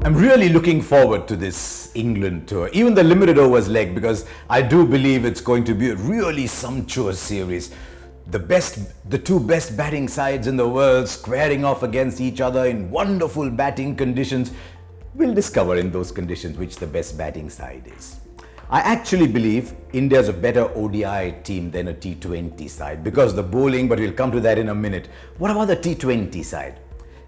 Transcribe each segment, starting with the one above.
I'm really looking forward to this England tour, even the limited overs leg, because I do believe it's going to be a really sumptuous series. The two best batting sides in the world squaring off against each other in wonderful batting conditions. We'll discover in those conditions which the best batting side is. I actually believe India's a better ODI team than a T20 side because the bowling, but we'll come to that in a minute. What about the T20 side?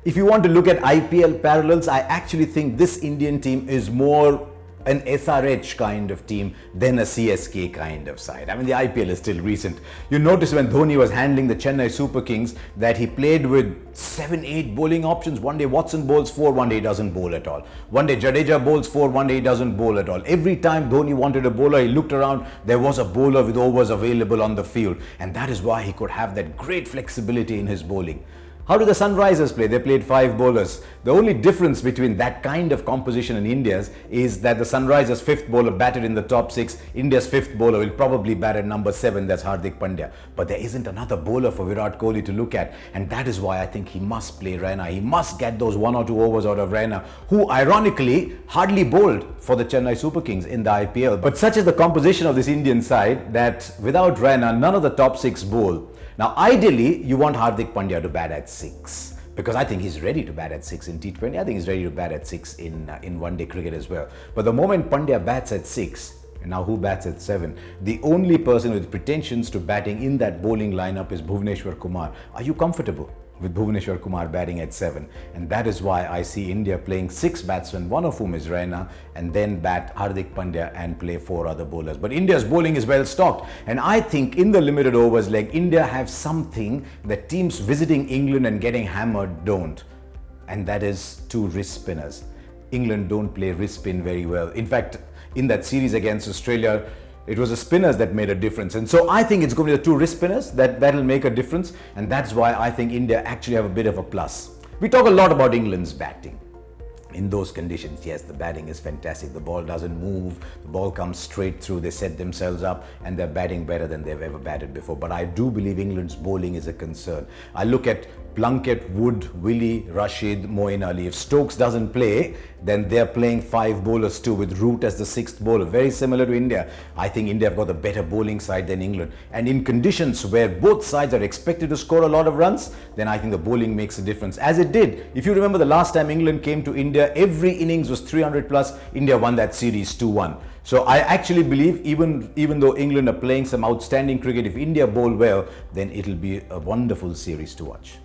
If you want to look at IPL parallels, I actually think this Indian team is more an SRH kind of team than a CSK kind of side. I mean, the IPL is still recent. You notice when Dhoni was handling the Chennai Super Kings that he played with 7-8 bowling options. One day Watson bowls 4, one day doesn't bowl at all. One day Jadeja bowls 4, one day doesn't bowl at all. Every time Dhoni wanted a bowler, he looked around, there was a bowler with overs available on the field. And that is why he could have that great flexibility in his bowling. How do the Sunrisers play? They played 5 bowlers. The only difference between that kind of composition and India's is that the Sunrisers' 5th bowler batted in the top 6. India's 5th bowler will probably bat at number 7, that's Hardik Pandya. But there isn't another bowler for Virat Kohli to look at. And that is why I think he must play Raina. He must get those 1 or 2 overs out of Raina, who ironically hardly bowled for the Chennai Super Kings in the IPL. But such is the composition of this Indian side that without Raina, none of the top 6 bowl. Now, ideally, you want Hardik Pandya to bat at 6 because I think he's ready to bat at 6 in T20. I think he's ready to bat at 6 in one-day cricket as well. But the moment Pandya bats at 6, and now who bats at 7? The only person with pretensions to batting in that bowling lineup is Bhuvneshwar Kumar. Are you comfortable with Bhuvneshwar Kumar batting at 7? And that is why I see India playing 6 batsmen, one of whom is Raina, and then bat Hardik Pandya and play 4 other bowlers. But India's bowling is well stocked, and I think in the limited overs leg, India have something that teams visiting England and getting hammered don't, and that is 2 wrist spinners. England don't play wrist spin very well. In fact, in that series against Australia, it was the spinners that made a difference. And so I think it's going to be the 2 wrist spinners that'll make a difference. And that's why I think India actually have a bit of a plus. We talk a lot about England's batting. In those conditions, yes, the batting is fantastic. The ball doesn't move. The ball comes straight through. They set themselves up and they're batting better than they've ever batted before. But I do believe England's bowling is a concern. I look at Plunkett, Wood, Willie, Rashid, Moeen Ali. If Stokes doesn't play, then they're playing 5 bowlers too with Root as the 6th bowler. Very similar to India. I think India have got a better bowling side than England. And in conditions where both sides are expected to score a lot of runs, then I think the bowling makes a difference. As it did. If you remember the last time England came to India, every innings was 300 plus. India won that series 2-1. So I actually believe even though England are playing some outstanding cricket, if India bowl well, then it'll be a wonderful series to watch.